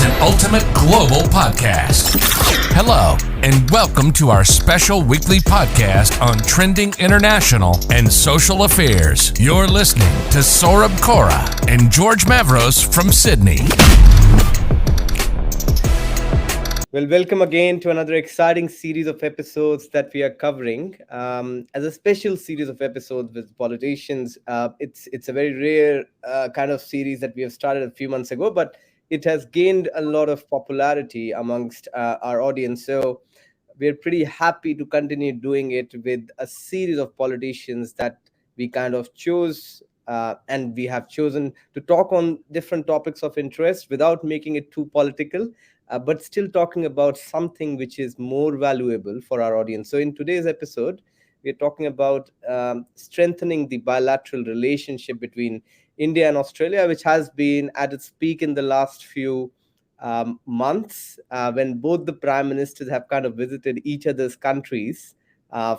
an ultimate global podcast. Hello, and welcome to our special weekly podcast on trending international and social affairs. You're listening to Saurabh Kora and George Mavros from Sydney. Well, welcome again to another exciting series of episodes that we are covering. As a special series of episodes with politicians, it's a very rare kind of series that we have started a few months ago, but it has gained a lot of popularity amongst our audience. So we're pretty happy to continue doing it with a series of politicians that we kind of chose. And we have chosen to talk on different topics of interest without making it too political, but still talking about something which is more valuable for our audience. So in today's episode, we're talking about strengthening the bilateral relationship between India and Australia, which has been at its peak in the last few months, when both the prime ministers have kind of visited each other's countries.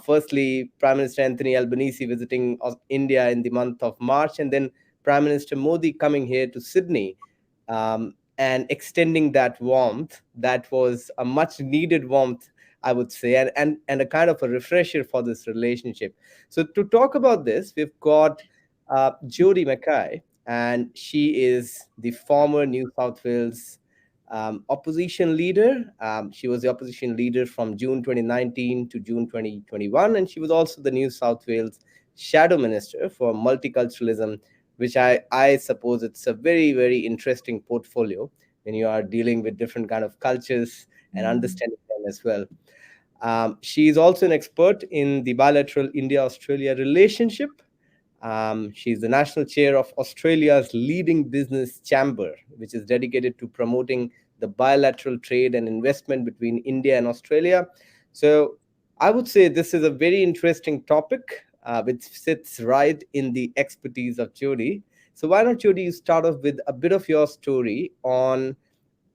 Firstly, Prime Minister Anthony Albanese visiting India in the month of March, and then Prime Minister Modi coming here to Sydney and extending that warmth. That was a much needed warmth, I would say, and a kind of a refresher for this relationship. So to talk about this, we've got Jodi McKay, and she is the former New South Wales opposition leader. She was the opposition leader from June 2019 to June 2021, and she was also the New South Wales Shadow Minister for Multiculturalism, which I suppose it's a very, very interesting portfolio when you are dealing with different kind of cultures and understanding them as well. She is also an expert in the bilateral India-Australia relationship. She's the national chair of Australia's leading business chamber, which is dedicated to promoting the bilateral trade and investment between India and Australia. So I would say this is a very interesting topic, which sits right in the expertise of Jodi. So why not, Jodi, you start off with a bit of your story on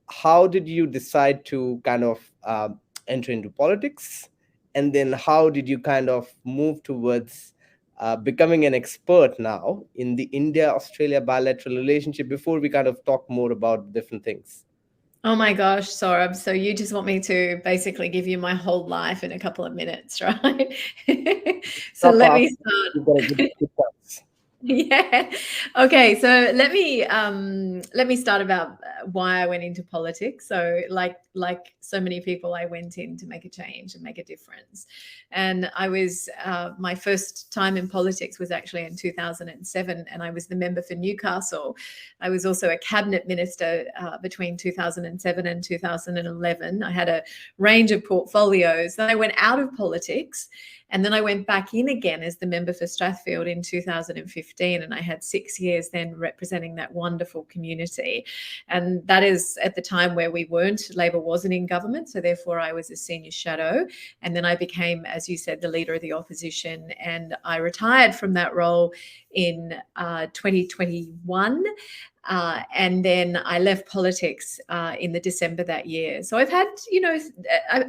how did you decide to kind of enter into politics, and then how did you kind of move towards becoming an expert now in the India-Australia bilateral relationship, before we kind of talk more about different things? Oh my gosh, Saurabh. So you just want me to basically give you my whole life in a couple of minutes, right? So let me start. Yeah. Okay. So let me start about why I went into politics. So like so many people, I went in to make a change and make a difference. And I was my first time in politics was actually in 2007, and I was the member for Newcastle. I was also a cabinet minister between 2007 and 2011. I had a range of portfolios. Then I went out of politics. And then I went back in again as the member for Strathfield in 2015. And I had 6 years then representing that wonderful community. And that is at the time where Labor wasn't in government. So therefore I was a senior shadow. And then I became, as you said, the leader of the opposition. And I retired from that role in 2021. And then I left politics in the December that year. So I've had,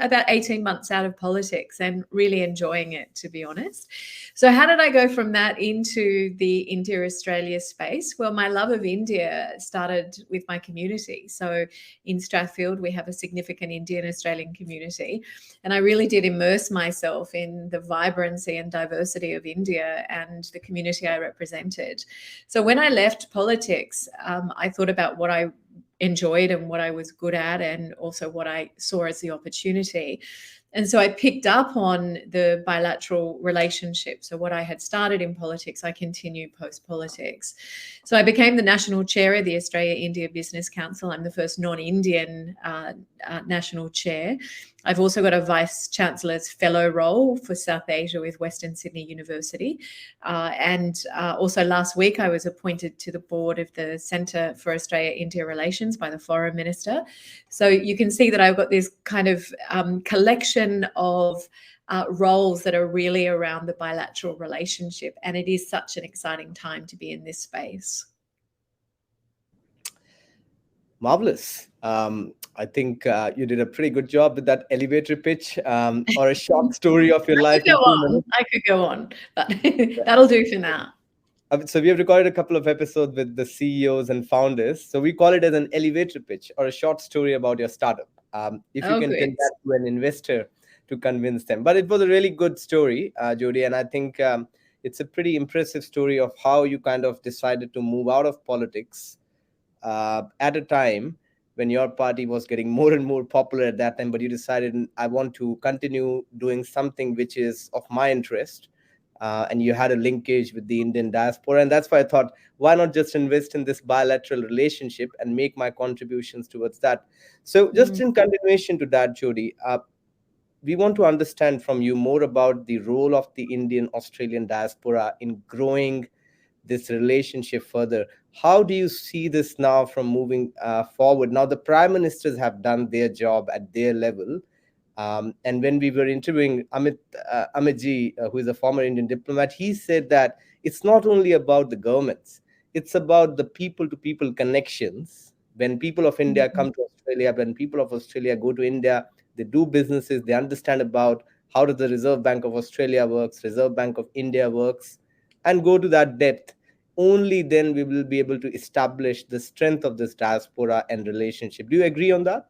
about 18 months out of politics and really enjoying it, to be honest. So how did I go from that into the India-Australia space? Well, my love of India started with my community. So in Strathfield, we have a significant Indian Australian community. And I really did immerse myself in the vibrancy and diversity of India and the community I represented. So when I left politics, I thought about what I enjoyed and what I was good at, and also what I saw as the opportunity. And so I picked up on the bilateral relationship. So what I had started in politics, I continued post-politics. So I became the national chair of the Australia-India Business Council. I'm the first non-Indian national chair. I've also got a Vice Chancellor's Fellow role for South Asia with Western Sydney University. And also last week, I was appointed to the board of the Centre for Australia-India Relations by the Foreign Minister. So you can see that I've got this kind of collection of roles that are really around the bilateral relationship. And it is such an exciting time to be in this space. Marvelous. I think you did a pretty good job with that elevator pitch, or a short story of your life. I could go on, but that'll do for now. So we have recorded a couple of episodes with the CEOs and founders. So we call it as an elevator pitch or a short story about your startup. If you can tell good. that to an investor to convince them. But it was a really good story, Jodi, and I think it's a pretty impressive story of how you kind of decided to move out of politics at a time when your party was getting more and more popular at that time, but you decided, I want to continue doing something which is of my interest. And you had a linkage with the Indian diaspora. And that's why I thought, why not just invest in this bilateral relationship and make my contributions towards that? So just in continuation to that, Jodi, we want to understand from you more about the role of the Indian Australian diaspora in growing this relationship further. How do you see this now from moving forward? Now, the prime ministers have done their job at their level. And when we were interviewing Amitji, who is a former Indian diplomat, he said that it's not only about the governments, it's about the people-to-people connections. When people of India come to Australia, when people of Australia go to India, they do businesses, they understand about how does the Reserve Bank of Australia works, Reserve Bank of India works, and go to that depth. Only then we will be able to establish the strength of this diaspora and relationship. Do you agree on that?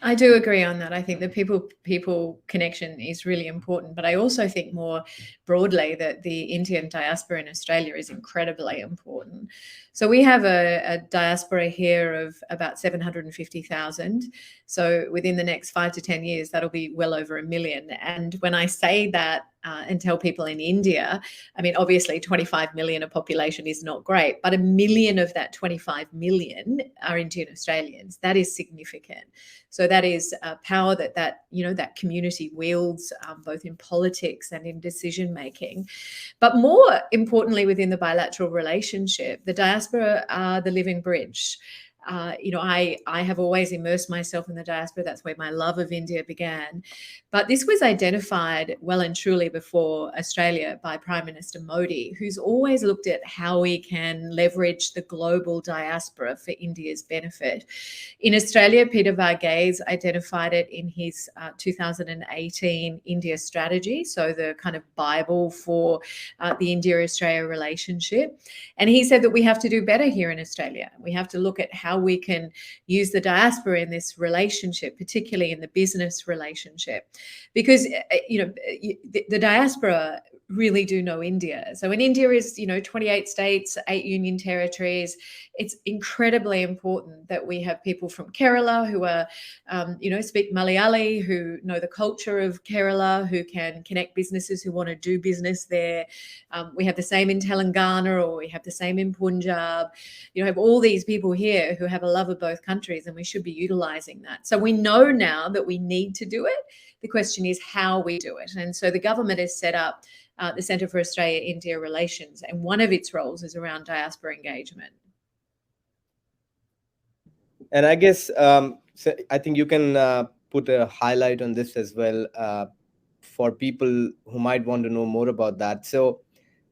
I do agree on that. I think the people connection is really important, but I also think more broadly that the Indian diaspora in Australia is incredibly important. So we have a diaspora here of about 750,000. So within the next 5 to 10 years, that'll be well over 1 million. And when I say that and tell people in India, I mean, obviously 25 million of population is not great, but 1 million of that 25 million are Indian Australians. That is significant. So that is power that community wields, both in politics and in decision making. But more importantly, within the bilateral relationship, the diaspora are the living bridge. I have always immersed myself in the diaspora. That's where my love of India began. But this was identified well and truly before Australia by Prime Minister Modi, who's always looked at how we can leverage the global diaspora for India's benefit. In Australia, Peter Varghese identified it in his 2018 India strategy, so the kind of Bible for the India-Australia relationship. And he said that we have to do better here in Australia. We have to look at how we can use the diaspora in this relationship, particularly in the business relationship, because the diaspora really do know India. So when India is 28 states, 8 union territories, it's incredibly important that we have people from Kerala who are speak Malayali, who know the culture of Kerala, who can connect businesses who want to do business there. We have the same in Telangana, or we have the same in Punjab. Have all these people here who have a love of both countries, and we should be utilizing that. So we know now that we need to do it. The question is how we do it. And so the government has set up the Centre for Australia-India Relations, and one of its roles is around diaspora engagement. And I guess so I think you can put a highlight on this as well for people who might want to know more about that. So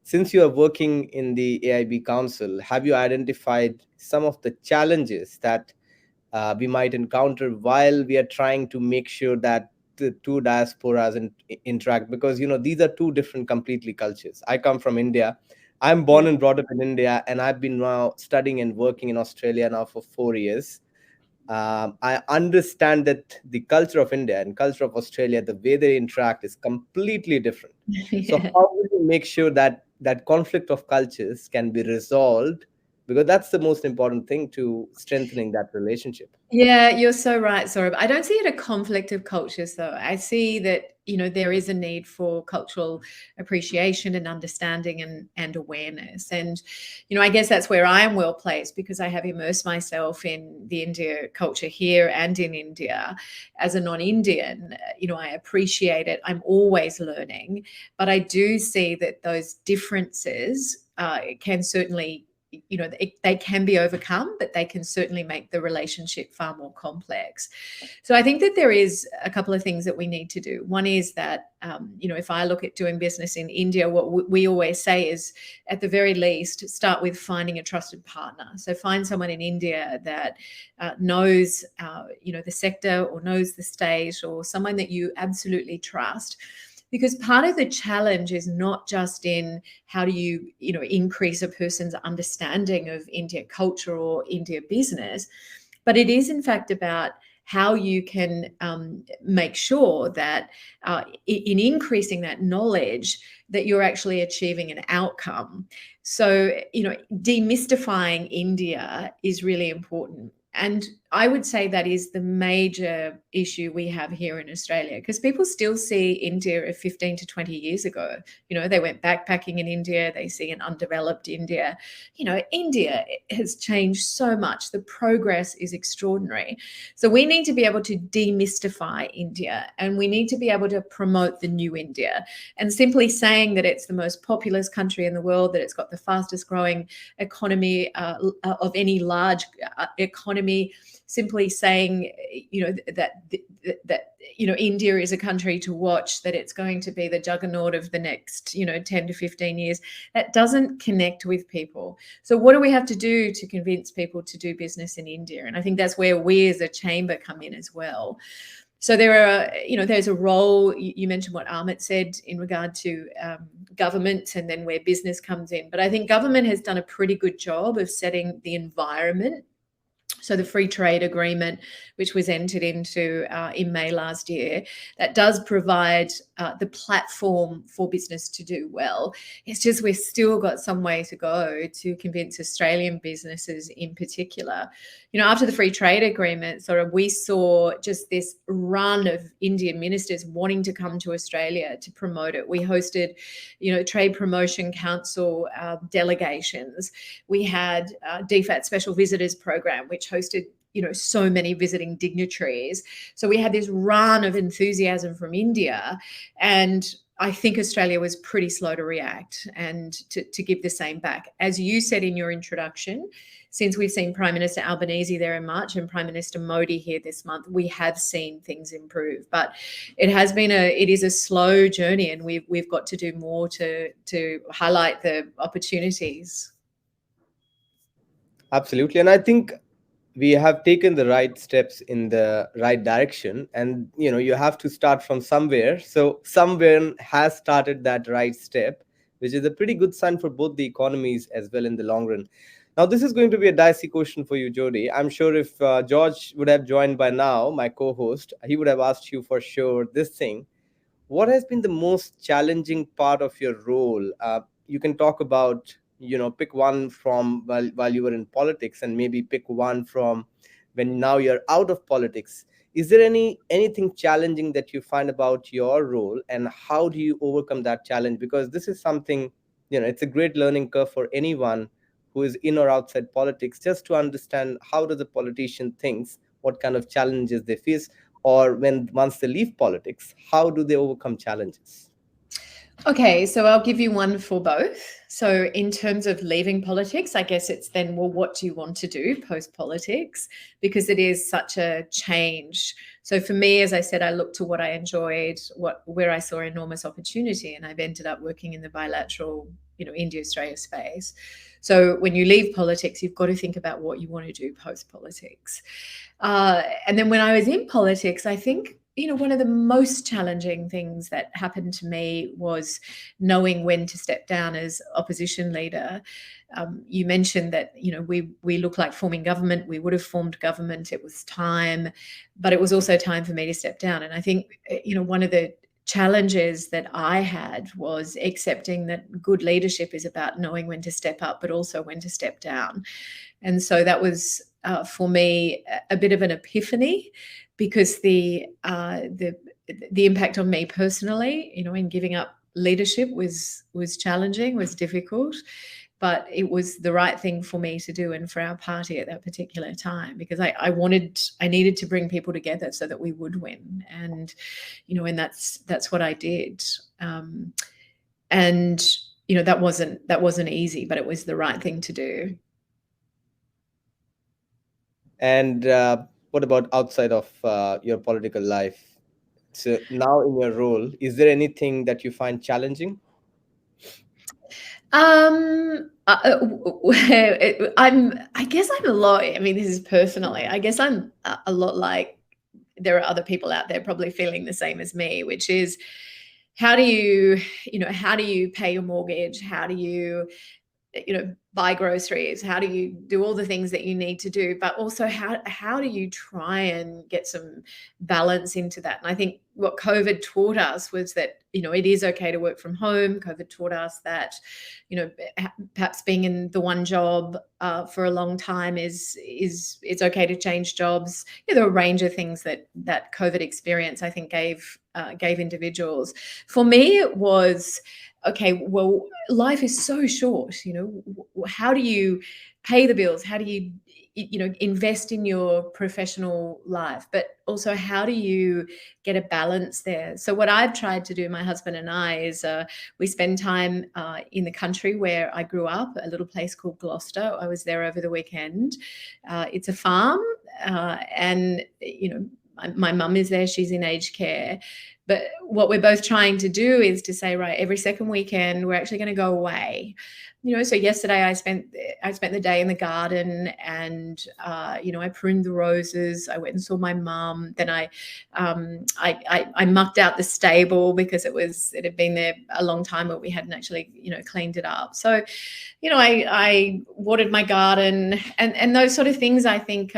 since you are working in the AIB Council, have you identified some of the challenges that we might encounter while we are trying to make sure that the two diasporas interact? Because these are two different completely cultures. I come from India. I'm born and brought up in India, and I've been now studying and working in Australia now for 4 years. I understand that the culture of India and culture of Australia, the way they interact is completely different. Yeah. So how will you make sure that conflict of cultures can be resolved? Because that's the most important thing to strengthening that relationship. Yeah, you're so right, Saurabh. I don't see it a conflict of cultures, though. I see that, there is a need for cultural appreciation and understanding and awareness. And, I guess that's where I am well placed, because I have immersed myself in the India culture here and in India. As a non-Indian, I appreciate it. I'm always learning. But I do see that those differences can certainly they can be overcome, but they can certainly make the relationship far more complex. So I think that there is a couple of things that we need to do. One is that, if I look at doing business in India, what we always say is, at the very least, start with finding a trusted partner. So find someone in India that knows, the sector, or knows the state, or someone that you absolutely trust. because part of the challenge is not just in how do you increase a person's understanding of India culture or India business, but it is in fact about how you can make sure that in increasing that knowledge that you're actually achieving an outcome. So, demystifying India is really important. And I would say that is the major issue we have here in Australia, because people still see India of 15 to 20 years ago. They went backpacking in India, they see an undeveloped India. India has changed so much. The progress is extraordinary. So we need to be able to demystify India, and we need to be able to promote the new India. And simply saying that it's the most populous country in the world, that it's got the fastest growing economy of any large economy, simply saying, that India is a country to watch, that it's going to be the juggernaut of the next, 10 to 15 years, that doesn't connect with people. So what do we have to do to convince people to do business in India? And I think that's where we as a chamber come in as well. So there's a role. You mentioned what Amit said in regard to government and then where business comes in. But I think government has done a pretty good job of setting the environment. So the free trade agreement, which was entered into in May last year, that does provide the platform for business to do well. It's just we've still got some way to go to convince Australian businesses in particular. After the free trade agreement, we saw just this run of Indian ministers wanting to come to Australia to promote it. We hosted, Trade Promotion Council delegations. We had DFAT Special Visitors Program, which hosted so many visiting dignitaries. So we had this run of enthusiasm from India, and I think Australia was pretty slow to react and to give the same back. As you said in your introduction, since we've seen Prime Minister Albanese there in March and Prime Minister Modi here this month, we have seen things improve. But it is a slow journey, and we've got to do more to highlight the opportunities. Absolutely. And I think we have taken the right steps in the right direction, and you have to start from somewhere. So someone has started that right step, which is a pretty good sign for both the economies as well in the long run. Now, this is going to be a dicey question for you, Jodi. I'm sure if George would have joined by now, my co-host, he would have asked you for sure this thing. What has been the most challenging part of your role? You can talk about, pick one from while you were in politics, and maybe pick one from when now you're out of politics. Is there anything challenging that you find about your role, and how do you overcome that challenge? Because this is something, it's a great learning curve for anyone who is in or outside politics, just to understand how does a politician thinks, what kind of challenges they face, or once they leave politics, how do they overcome challenges? Okay, so I'll give you one for both. So in terms of leaving politics, I guess it's then, well, what do you want to do post-politics? Because it is such a change. So for me, as I said, I looked to what I enjoyed, where I saw enormous opportunity, and I've ended up working in the bilateral, India-Australia space. So when you leave politics, you've got to think about what you want to do post-politics. And then when I was in politics, I think, one of the most challenging things that happened to me was knowing when to step down as opposition leader. You mentioned that, we look like forming government. We would have formed government. It was time, but it was also time for me to step down. And I think, one of the challenges that I had was accepting that good leadership is about knowing when to step up, but also when to step down. And so that was, for me, a bit of an epiphany, because the impact on me personally, in giving up leadership was challenging, was difficult, but it was the right thing for me to do and for our party at that particular time, because I needed to bring people together so that we would win, and and that's what I did, and that wasn't easy, but it was the right thing to do. And what about outside of your political life? So now in your role, is there anything that you find challenging? I guess I'm a lot. I mean, this is personally. I guess I'm a lot like there are other people out there probably feeling the same as me, which is how do you pay your mortgage? How do you buy groceries? How do you do all the things that you need to do? But also, how do you try and get some balance into that? And I think what COVID taught us was that, it is okay to work from home. COVID taught us that, perhaps being in the one job for a long time it's okay to change jobs. There are a range of things that COVID experience, I think, gave individuals. For me, it was, okay, well, life is so short. How do you pay the bills? How do you invest in your professional life? But also, how do you get a balance there? So what I've tried to do, my husband and I, is we spend time in the country where I grew up, a little place called Gloucester. I was there over the weekend. It's a farm, and my mum is there. She's in aged care. But what we're both trying to do is to say, right, every second weekend, we're actually going to go away. So yesterday I spent the day in the garden, and I pruned the roses. I went and saw my mum. Then I mucked out the stable because it had been there a long time, but we hadn't actually cleaned it up. So I watered my garden, and those sort of things. I think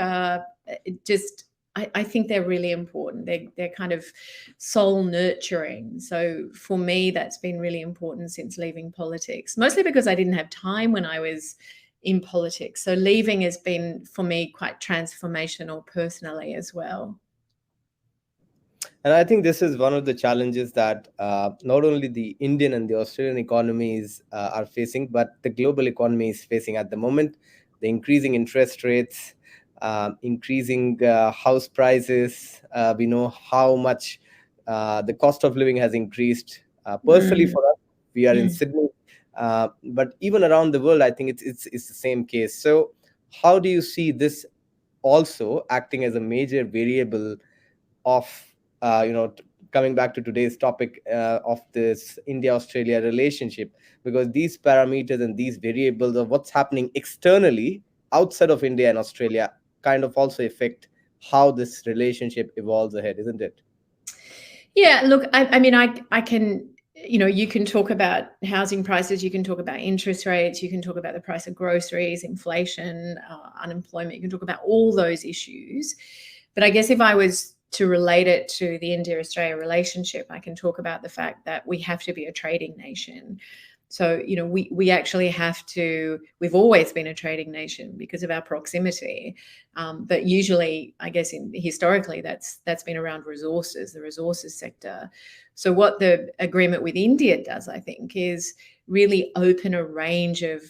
I think they're really important. They're kind of soul nurturing. So for me, that's been really important since leaving politics, mostly because I didn't have time when I was in politics. So leaving has been, for me, quite transformational personally as well. And I think this is one of the challenges that not only the Indian and the Australian economies are facing, but the global economy is facing at the moment. The increasing interest rates, increasing house prices. We know how much the cost of living has increased. Personally, for us, we are in Sydney, but even around the world, I think it's the same case. So, how do you see this also acting as a major variable of coming back to today's topic of this India-Australia relationship? Because these parameters and these variables of what's happening externally outside of India and Australia kind of also affect how this relationship evolves ahead, isn't it? Yeah, look, I mean, I can, you can talk about housing prices, you can talk about interest rates, you can talk about the price of groceries, inflation, unemployment, you can talk about all those issues. But I guess if I was to relate it to the India-Australia relationship, I can talk about the fact that we have to be a trading nation. So, we actually have to, we've always been a trading nation because of our proximity. But usually, I guess, historically, that's been around resources, the resources sector. So what the agreement with India does, I think, is really open a range of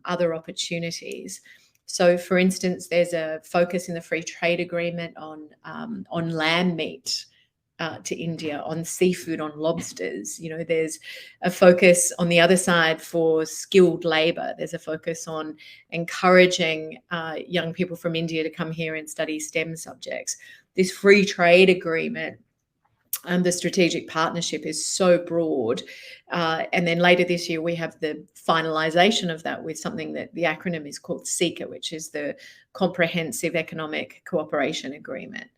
other opportunities. So, for instance, there's a focus in the free trade agreement on lamb meat to India, on seafood, on lobsters. There's a focus on the other side for skilled labor. There's a focus on encouraging young people from India to come here and study STEM subjects. This free trade agreement, the strategic partnership, is so broad. And then later this year, we have the finalization of that with something that the acronym is called CECA, which is the Comprehensive Economic Cooperation Agreement.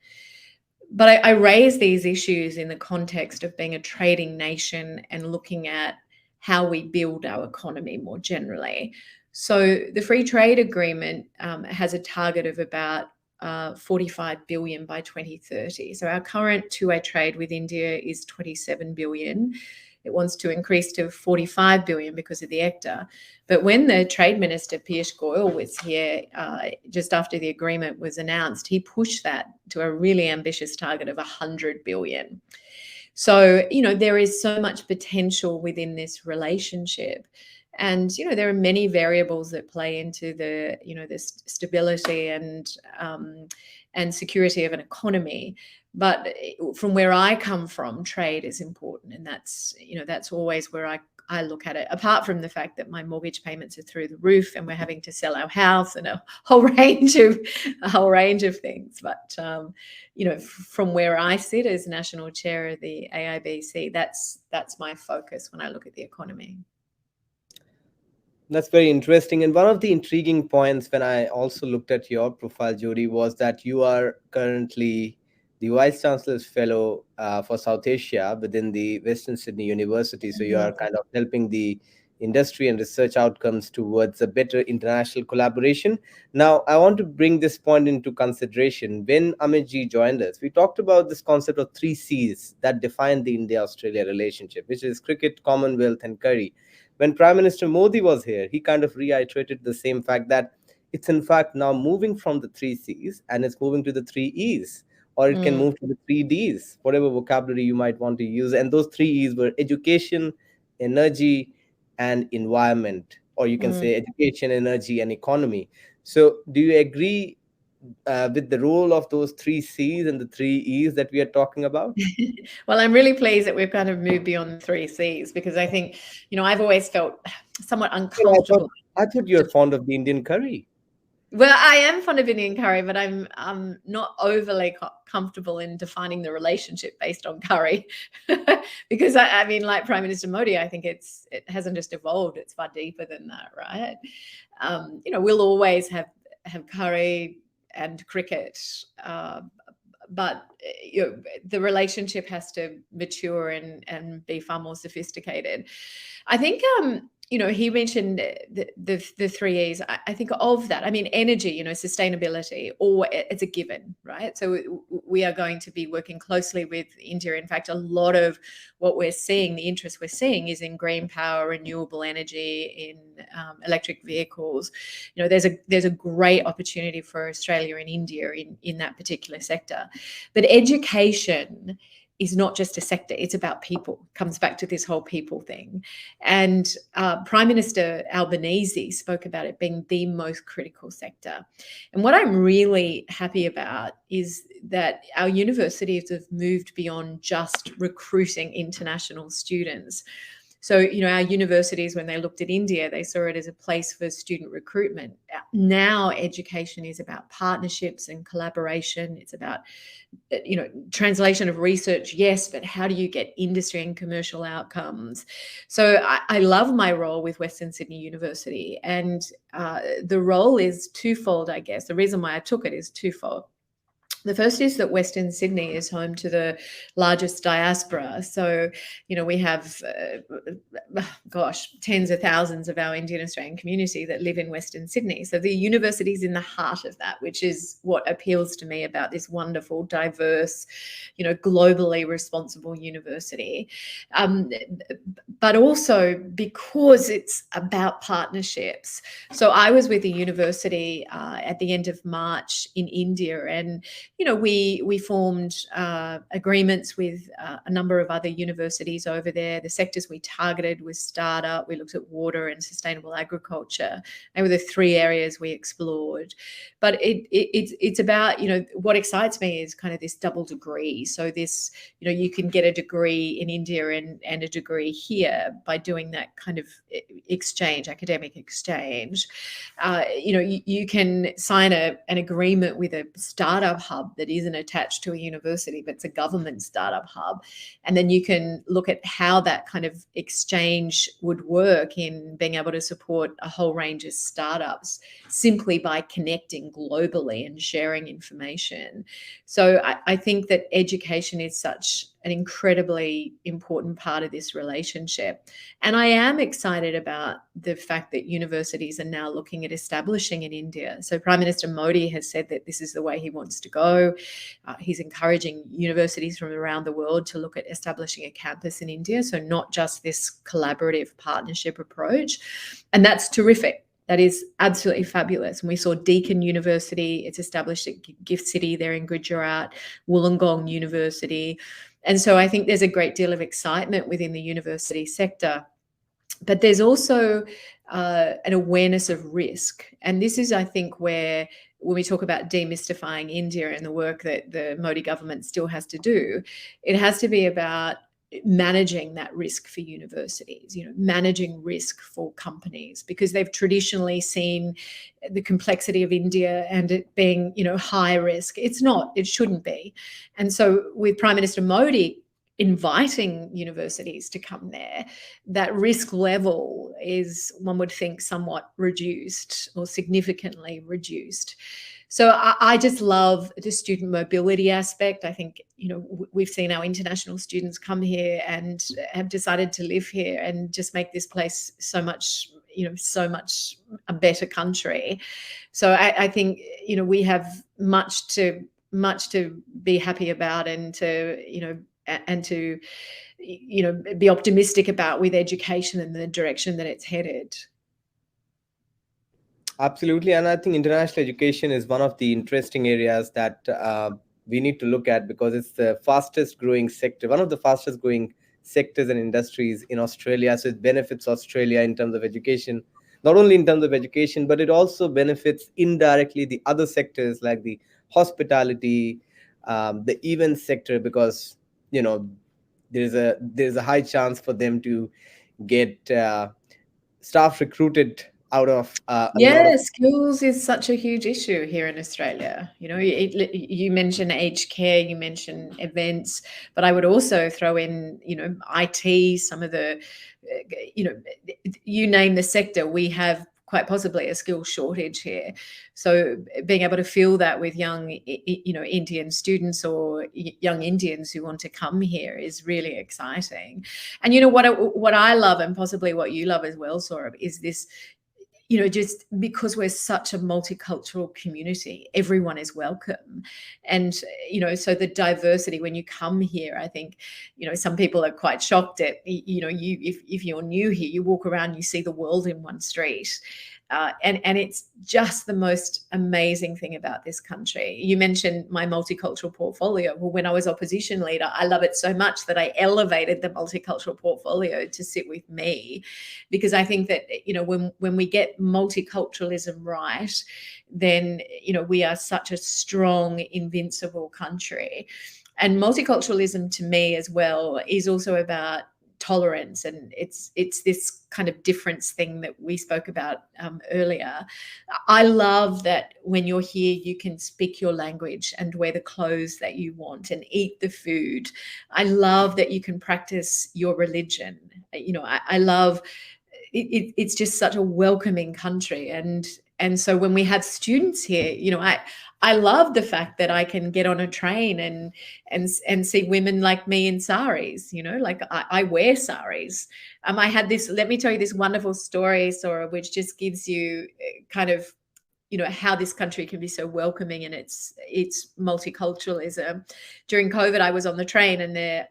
But I raise these issues in the context of being a trading nation and looking at how we build our economy more generally. So the free trade agreement has a target of about 45 billion by 2030. So our current two-way trade with India is 27 billion. It wants to increase to 45 billion because of the ECTA. But when the Trade Minister, Piyush Goyal, was here just after the agreement was announced, he pushed that to a really ambitious target of 100 billion. So, there is so much potential within this relationship. And, there are many variables that play into the stability and security of an economy. But from where I come from, trade is important. And that's always where I look at it, apart from the fact that my mortgage payments are through the roof and we're having to sell our house and a whole range of things. But, from where I sit as national chair of the AIBC, that's my focus when I look at the economy. That's very interesting. And one of the intriguing points when I also looked at your profile, Jodi, was that you are currently the Vice Chancellor's Fellow for South Asia within the Western Sydney University. So you are kind of helping the industry and research outcomes towards a better international collaboration. Now, I want to bring this point into consideration. When Amitji joined us, we talked about this concept of 3 C's that define the India-Australia relationship, which is cricket, Commonwealth, and curry. When Prime Minister Modi was here, he kind of reiterated the same fact that it's in fact now moving from the 3 C's and it's moving to the 3 E's, or it can move to the 3 D's, whatever vocabulary you might want to use. And those 3 E's were education, energy, and environment, or you can say education, energy, and economy. So do you agree with the role of those 3 C's and the 3 E's that we are talking about? Well, I'm really pleased that we've kind of moved beyond the 3 C's, because I think, I've always felt somewhat uncomfortable. I thought you were fond of the Indian curry. Well, I am fond of Indian curry, but I'm not overly comfortable in defining the relationship based on curry, because I mean, like Prime Minister Modi, I think it hasn't just evolved; it's far deeper than that, right? We'll always have curry and cricket, but the relationship has to mature and be far more sophisticated. I think he mentioned the 3 E's. I think of that. I mean, energy, sustainability, or it's a given, right? So we are going to be working closely with India. In fact, a lot of what we're seeing, the interest we're seeing, is in green power, renewable energy, in electric vehicles. There's a great opportunity for Australia and India in that particular sector. But education is not just a sector, it's about people. Comes back to this whole people thing. And Prime Minister Albanese spoke about it being the most critical sector. And what I'm really happy about is that our universities have moved beyond just recruiting international students. So, our universities, when they looked at India, they saw it as a place for student recruitment. Now, education is about partnerships and collaboration. It's about, translation of research, yes, but how do you get industry and commercial outcomes? So I love my role with Western Sydney University. And the role is twofold, I guess. The reason why I took it is twofold. The first is that Western Sydney is home to the largest diaspora. So, we have, tens of thousands of our Indian Australian community that live in Western Sydney. So the university is in the heart of that, which is what appeals to me about this wonderful, diverse, globally responsible university. But also because it's about partnerships. So I was with the university at the end of March in India, and we formed agreements with a number of other universities over there. The sectors we targeted was startup. We looked at water and sustainable agriculture. They were the 3 areas we explored. But it's about, what excites me is kind of this double degree. So this, you can get a degree in India and a degree here by doing that kind of exchange, academic exchange. You can sign an agreement with a startup hub that isn't attached to a university, but it's a government startup hub. And then you can look at how that kind of exchange would work in being able to support a whole range of startups simply by connecting globally and sharing information. So I think that education is such an incredibly important part of this relationship. And I am excited about the fact that universities are now looking at establishing in India. So Prime Minister Modi has said that this is the way he wants to go. He's encouraging universities from around the world to look at establishing a campus in India. So not just this collaborative partnership approach. And that's terrific. That is absolutely fabulous. And we saw Deakin University, it's established at Gift City there in Gujarat, Wollongong University. And so I think there's a great deal of excitement within the university sector. But there's also an awareness of risk. And this is, I think, where when we talk about demystifying India and the work that the Modi government still has to do, it has to be about managing that risk for universities, managing risk for companies, because they've traditionally seen the complexity of India and it being, high risk. It's not, it shouldn't be. And so with Prime Minister Modi inviting universities to come there, that risk level is, one would think, somewhat reduced or significantly reduced. So I just love the student mobility aspect. I think, we've seen our international students come here and have decided to live here and just make this place so much a better country. So I think, we have much to be happy about and to be optimistic about with education and the direction that it's headed. Absolutely. And I think international education is one of the interesting areas that we need to look at, because it's the fastest growing sector, one of the fastest growing sectors and industries in Australia. So it benefits Australia in terms of education, not only in terms of education, but it also benefits indirectly the other sectors like the hospitality, the event sector, because, there's a high chance for them to get staff recruited out of a lot of. Skills is such a huge issue here in Australia. You mentioned aged care, you mentioned events, but I would also throw in, IT, some of the, you name the sector, we have quite possibly a skill shortage here. So being able to fill that with young, Indian students or young Indians who want to come here is really exciting. And what I love, and possibly what you love as well, Saurabh, is this, just because we're such a multicultural community, everyone is welcome. And, so the diversity when you come here, I think, some people are quite shocked at, if you're new here, you walk around, you see the world in one street. And it's just the most amazing thing about this country. You mentioned my multicultural portfolio. Well, when I was opposition leader, I love it so much that I elevated the multicultural portfolio to sit with me, because I think that, when we get multiculturalism right, then, we are such a strong, invincible country. And multiculturalism to me as well is also about tolerance, and it's this kind of difference thing that we spoke about earlier. I love that when you're here, you can speak your language and wear the clothes that you want and eat the food. I love that you can practice your religion. I love it. It's just such a welcoming country, and so when we have students here, I love the fact that I can get on a train and see women like me in saris, like I wear saris. I had this, let me tell you this wonderful story, Sora, which just gives you kind of, how this country can be so welcoming and its multiculturalism. During COVID, I was on the train and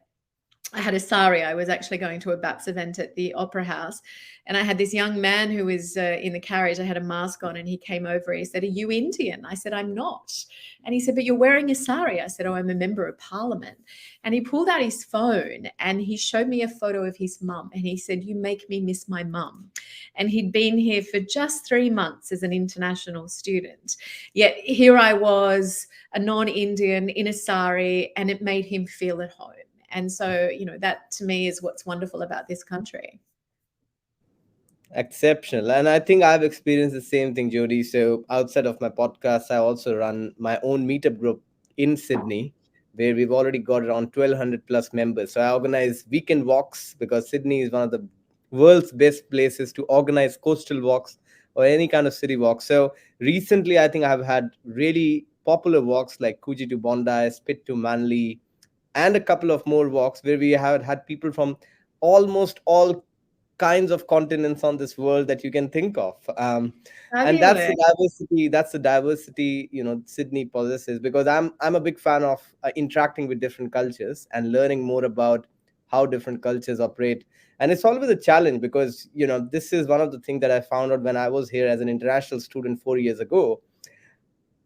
I had a sari. I was actually going to a BAPS event at the Opera House, and I had this young man who was in the carriage. I had a mask on, and he came over. He said, "Are you Indian?" I said, "I'm not." And he said, "But you're wearing a sari." I said, "Oh, I'm a member of parliament." And he pulled out his phone and he showed me a photo of his mum, and he said, "You make me miss my mum." And he'd been here for just 3 months as an international student. Yet here I was, a non-Indian in a sari, and it made him feel at home. And so, that to me is what's wonderful about this country. Exceptional. And I think I've experienced the same thing, Jodi. So outside of my podcast, I also run my own meetup group in Sydney, where we've already got around 1,200 plus members. So I organize weekend walks, because Sydney is one of the world's best places to organize coastal walks or any kind of city walk. So recently, I think I've had really popular walks like Coogee to Bondi, Spit to Manly, and a couple of more walks where we have had people from almost all kinds of continents on this world that you can think of. And that's the diversity. That's the diversity, Sydney possesses, because I'm a big fan of interacting with different cultures and learning more about how different cultures operate. And it's always a challenge, because this is one of the things that I found out when I was here as an international student 4 years ago.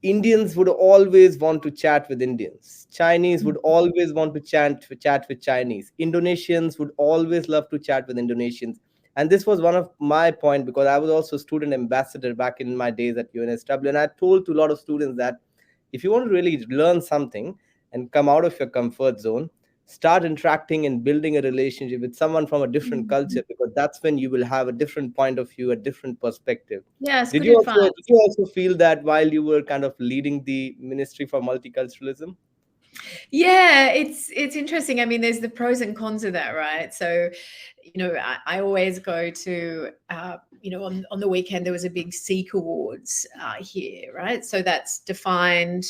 Indians would always want to chat with Indians. Chinese would always want to chat with Chinese. Indonesians would always love to chat with Indonesians. And this was one of my point, because I was also a student ambassador back in my days at UNSW. And I told to a lot of students that if you want to really learn something and come out of your comfort zone, start interacting and building a relationship with someone from a different culture, because that's when you will have a different point of view, a different perspective. Yes. Did you also feel that while you were kind of leading the Ministry for Multiculturalism? Yeah, it's interesting. I mean, there's the pros and cons of that, right? So, I always go to, on the weekend, there was a big Sikh Awards here, right? So that's defined.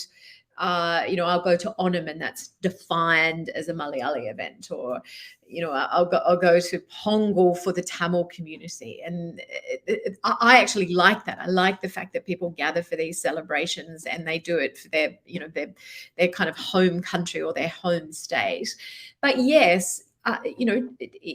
I'll go to Onam, and that's defined as a Malayali event, or I'll go to Pongal for the Tamil community, and I actually like that. I like the fact that people gather for these celebrations and they do it for their kind of home country or their home state. But yes,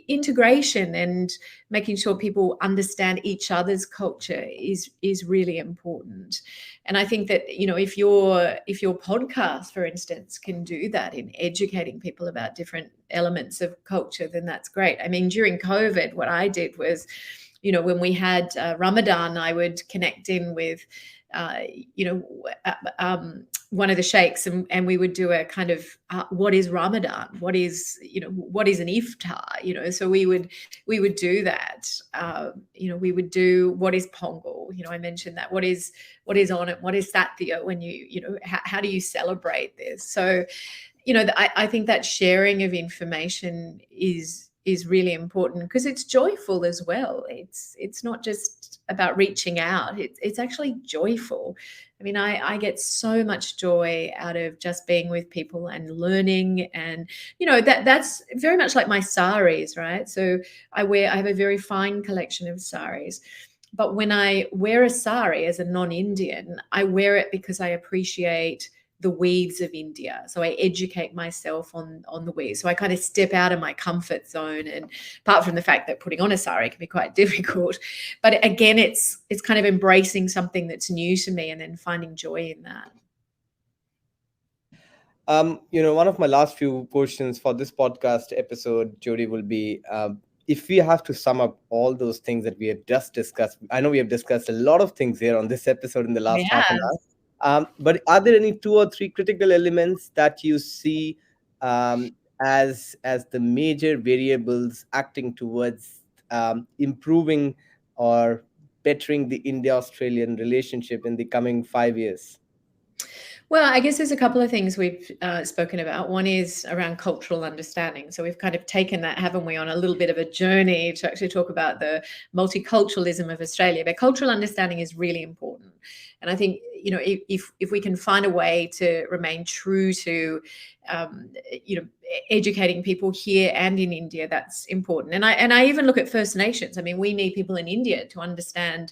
integration and making sure people understand each other's culture is really important. And I think that, if your podcast, for instance, can do that in educating people about different elements of culture, then that's great. I mean, during COVID, what I did was, when we had Ramadan, I would connect in with, one of the sheikhs, and we would do a kind of what is Ramadan, what is an iftar, so we would do that. We would do what is Pongal, I mentioned that, what is on it, what is Satya, when how do you celebrate this? So I think that sharing of information is really important, because it's joyful as well. It's not just about reaching out, it's actually joyful. I mean, I get so much joy out of just being with people and learning, and that's very much like my saris, right? So I have a very fine collection of saris, but when I wear a sari as a non-Indian, I wear it because I appreciate the weaves of India. So I educate myself on the weaves. So I kind of step out of my comfort zone. And apart from the fact that putting on a sari can be quite difficult, but again, it's kind of embracing something that's new to me and then finding joy in that. One of my last few questions for this podcast episode, Jodi, will be, if we have to sum up all those things that we have just discussed. I know we have discussed a lot of things here on this episode in the last half an hour. But are there any 2 or 3 critical elements that you see as the major variables acting towards improving or bettering the India-Australian relationship in the coming 5 years? Well, I guess there's a couple of things we've spoken about. One is around cultural understanding. So we've kind of taken that, haven't we, on a little bit of a journey to actually talk about the multiculturalism of Australia. But cultural understanding is really important. And I think, if we can find a way to remain true to, educating people here and in India, that's important. And I even look at First Nations. I mean, we need people in India to understand,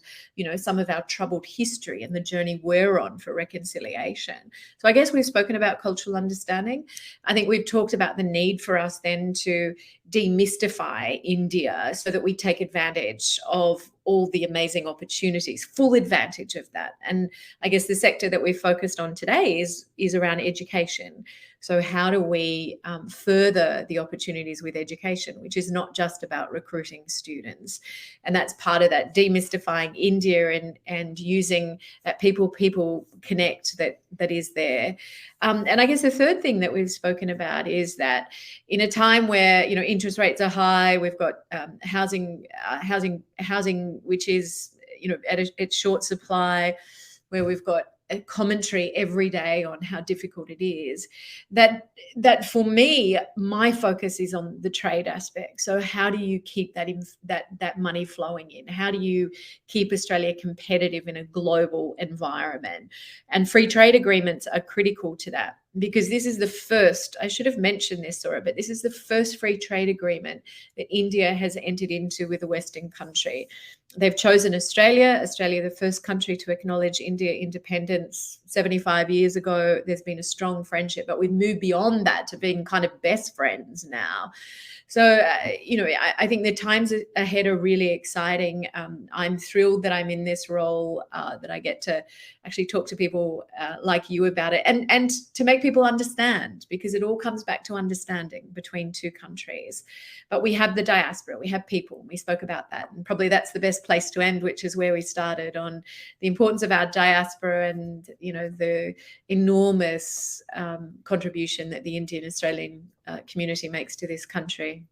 some of our troubled history and the journey we're on for reconciliation. So I guess we've spoken about cultural understanding. I think we've talked about the need for us then to demystify India so that we take advantage of all the amazing opportunities, full advantage of that. And I guess the sector that we've focused on today is around education. So how do we further the opportunities with education, which is not just about recruiting students? And that's part of that demystifying India and using that people connect that is there. And I guess the third thing that we've spoken about is that in a time where interest rates are high, we've got housing which is at its short supply, where we've got a commentary every day on how difficult it is, that for me, my focus is on the trade aspect. So how do you keep that money flowing in? How do you keep Australia competitive in a global environment? And free trade agreements are critical to that, because this is the first, I should have mentioned this, Sora, but this is the first free trade agreement that India has entered into with a Western country. They've chosen Australia, the first country to acknowledge India independence 75 years ago. There's been a strong friendship, but we've moved beyond that to being kind of best friends now. So, I think the times ahead are really exciting. I'm thrilled that I'm in this role, that I get to actually talk to people like you about it and to make people understand, because it all comes back to understanding between two countries. But we have the diaspora, we have people, we spoke about that. And probably that's the best place to end, which is where we started, on the importance of our diaspora and, the enormous contribution that the Indian Australian community makes to this country.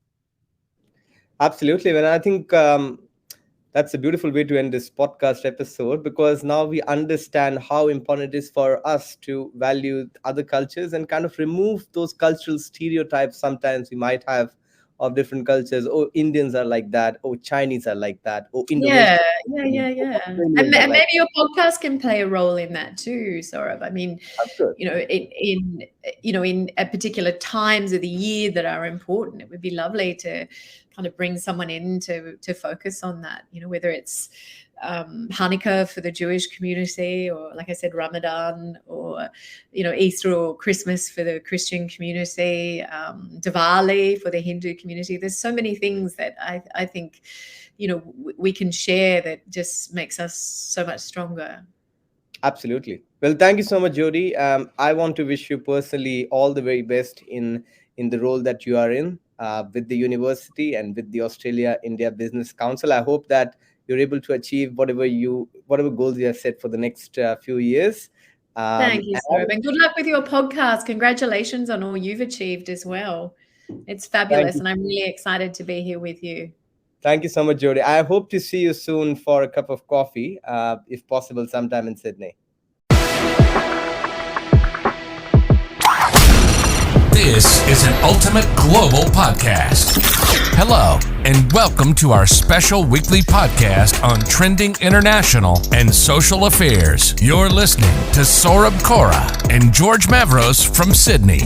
Absolutely. And I think that's a beautiful way to end this podcast episode, because now we understand how important it is for us to value other cultures and kind of remove those cultural stereotypes sometimes we might have of different cultures. Oh, Indians are like that. Oh, Chinese are like that. Oh, Yeah, Indonesians. and maybe your podcast can play a role in that too, Saurabh. I mean, in at particular times of the year that are important, it would be lovely to kind of bring someone in to focus on that. Whether it's Hanukkah for the Jewish community, or like I said, Ramadan, or Easter or Christmas for the Christian community, Diwali for the Hindu community. There's so many things that I think we can share that just makes us so much stronger. Absolutely. Well, thank you so much, Jodi. I want to wish you personally all the very best in the role that you are in with the university and with the Australia-India Business Council. I hope that you're able to achieve whatever goals you have set for the next few years. Thank you, Saurabh, and good luck with your podcast. Congratulations on all you've achieved as well. It's fabulous, and I'm really excited to be here with you. Thank you so much, Jodi. I hope to see you soon for a cup of coffee, if possible, sometime in Sydney. This is an Ultimate Global Podcast. Hello, and welcome to our special weekly podcast on trending international and social affairs. You're listening to Saurabh Kora and George Mavros from Sydney.